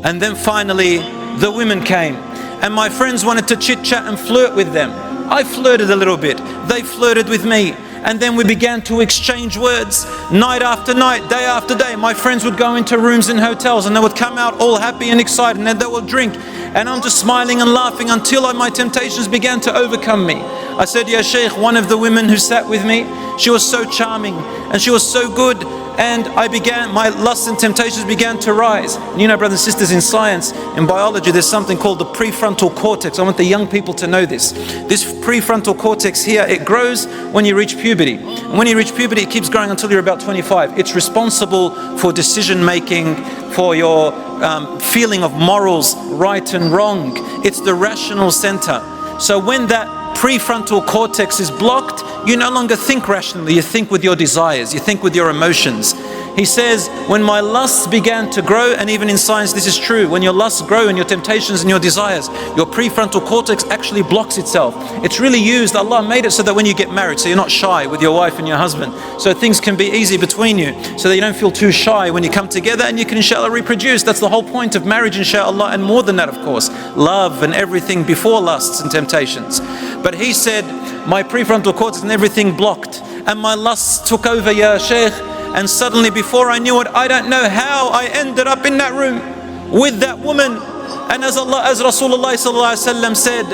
And then finally, the women came. And my friends wanted to chit chat and flirt with them. I flirted a little bit. They flirted with me. And then we began to exchange words night after night, day after day. My friends would go into rooms in hotels and they would come out all happy and excited, and then they would drink. And I'm just smiling and laughing until my temptations began to overcome me. I said, "Ya Sheikh," one of the women who sat with me, she was so charming and she was so good. And my lusts and temptations began to rise. And you know, brothers and sisters, in science, in biology, there's something called the prefrontal cortex. I want the young people to know this. This prefrontal cortex here, it grows when you reach puberty. And when you reach puberty, it keeps growing until you're about 25. It's responsible for decision making, for your feeling of morals, right and wrong. It's the rational center. So when that prefrontal cortex is blocked, you no longer think rationally, you think with your desires, you think with your emotions. He says, when my lusts began to grow, and even in science this is true, when your lusts grow and your temptations and your desires, your prefrontal cortex actually blocks itself. It's really used, Allah made it so that when you get married, so you're not shy with your wife and your husband, so things can be easy between you, so that you don't feel too shy when you come together, and you can inshallah reproduce. That's the whole point of marriage, inshallah, and more than that, of course, love and everything before lusts and temptations. But he said, my prefrontal cortex and everything blocked, and my lusts took over, Ya Sheikh. And suddenly, before I knew it, I don't know how I ended up in that room with that woman. And as Rasulullah sallallahu alaihi wasallam said,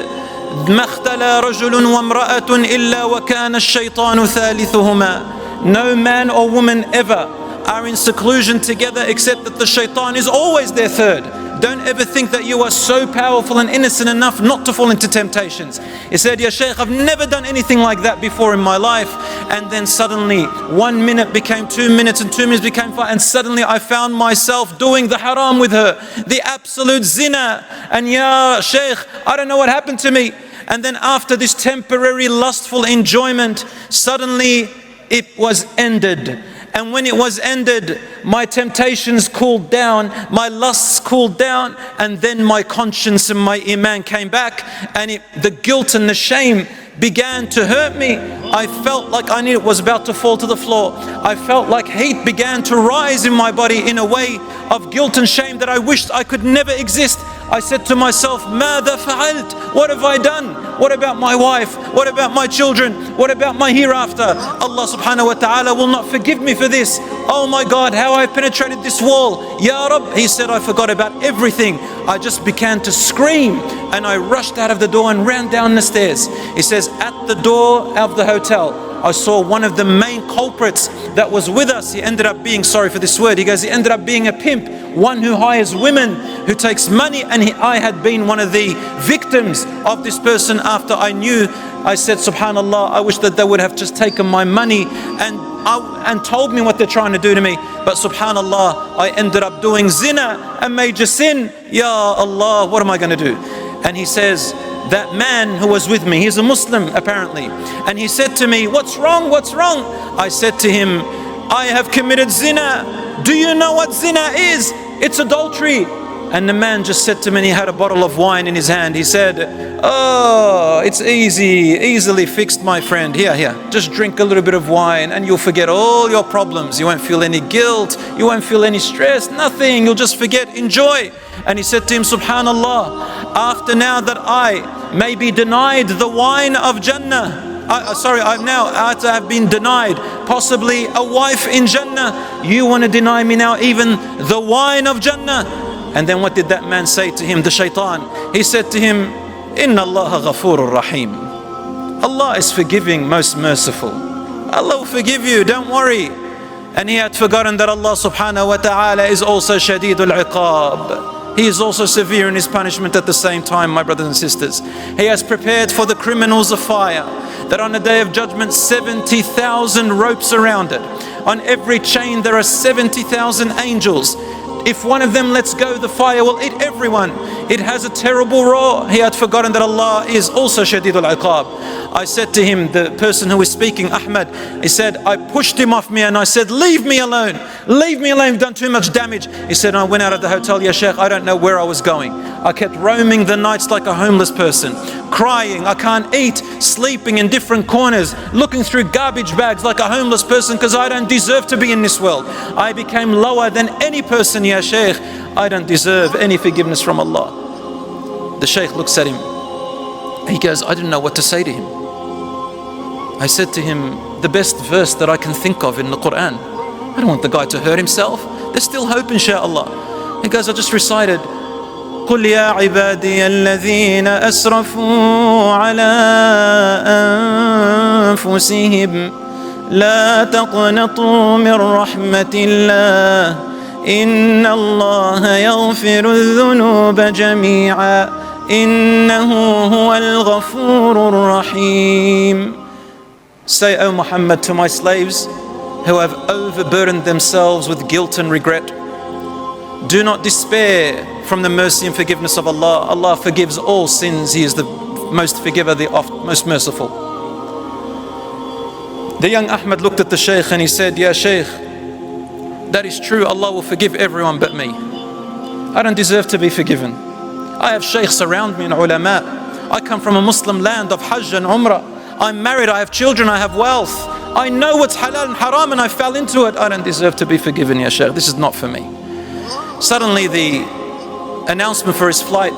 "Ma ikhtala rajulun wa imra'atun illa wa kana ash-shaytanu thalithuhuma." No man or woman ever are in seclusion together except that the shaitan is always their third. Don't ever think that you are so powerful and innocent enough not to fall into temptations. He said, "Ya Sheikh, I've never done anything like that before in my life." And then suddenly 1 minute became 2 minutes, and 2 minutes became 5, and suddenly I found myself doing the haram with her, the absolute zina. And Ya Sheikh, I don't know what happened to me. And then after this temporary lustful enjoyment, suddenly it was ended. And when it was ended, my temptations cooled down, my lusts cooled down, and then my conscience and my iman came back, and the guilt and the shame began to hurt me. I felt like I was about to fall to the floor. I felt like heat began to rise in my body in a way of guilt and shame that I wished I could never exist. I said to myself, "Mada fa'alt?" What have I done? What about my wife? What about my children? What about my hereafter? Allah subhanahu wa ta'ala will not forgive me for this. Oh my God, how I penetrated this wall. Ya Rab, he said, I forgot about everything. I just began to scream, and I rushed out of the door and ran down the stairs. He says, at the door of the hotel, I saw one of the main culprits that was with us. He ended up being, sorry for this word, he goes, he ended up being a pimp, one who hires women, who takes money, and I had been one of the victims of this person after I knew. I said, subhanallah, I wish that they would have just taken my money and told me what they're trying to do to me. But subhanallah, I ended up doing zina, a major sin. Ya Allah, what am I going to do? And he says, that man who was with me, he's a Muslim apparently, and he said to me, what's wrong, what's wrong? I said to him, I have committed zina. Do you know what zina is? It's adultery. And the man just said to me, and he had a bottle of wine in his hand. He said, oh, it's easily fixed, my friend. Here, just drink a little bit of wine and you'll forget all your problems. You won't feel any guilt, you won't feel any stress, nothing. You'll just forget, enjoy. And he said to him, subhanallah, after now that I may be denied the wine of Jannah, after I've been denied possibly a wife in Jannah, you want to deny me now even the wine of Jannah? And then what did that man say to him, the shaitan? He said to him, Inna Allah ghafurur rahim. Allah is forgiving, most merciful. Allah will forgive you, don't worry. And he had forgotten that Allah subhanahu wa ta'ala is also shadidul iqab. He is also severe in his punishment at the same time, my brothers and sisters. He has prepared for the criminals a fire, that on the day of judgment 70,000 ropes around it. On every chain there are 70,000 angels. If one of them lets go, the fire will eat everyone. It has a terrible roar. He had forgotten that Allah is also shadidul iqab. I said to him, the person who was speaking, Ahmad, he said, I pushed him off me and I said, leave me alone. Leave me alone, you've done too much damage. He said, I went out of the hotel, Ya Sheikh, I don't know where I was going. I kept roaming the nights like a homeless person, crying, I can't eat, sleeping in different corners, looking through garbage bags like a homeless person because I don't deserve to be in this world. I became lower than any person, Ya Sheikh. I don't deserve any forgiveness from Allah. The Sheikh looks at him. He goes, I didn't know what to say to him. I said to him, the best verse that I can think of in the Quran. I don't want the guy to hurt himself. There's still hope, inshaAllah. He goes, I just recited, قُلْ يَا عِبَادِيَ الَّذِينَ أَسْرَفُوا عَلَىٰ أَنفُسِهِمْ لَا تَقْنَطُوا مِنْ رَحْمَةِ اللَّهِ إِنَّ اللَّهَ يَغْفِرُ الذُّنُوبَ جَمِيعًا إِنَّهُ هُوَ الْغَفُورُ الرَّحِيمُ. Say, O Muhammad, to my slaves who have overburdened themselves with guilt and regret, do not despair from the mercy and forgiveness of Allah. Allah forgives all sins. He is the most forgiver, the most merciful. The young Ahmad looked at the Sheikh and he said, Ya Sheikh, that is true. Allah will forgive everyone but me. I don't deserve to be forgiven. I have sheikhs around me and ulama. I come from a Muslim land of Hajj and Umrah. I'm married, I have children, I have wealth. I know what's halal and haram and I fell into it. I don't deserve to be forgiven, Ya Sheikh. This is not for me. Suddenly the announcement for his flight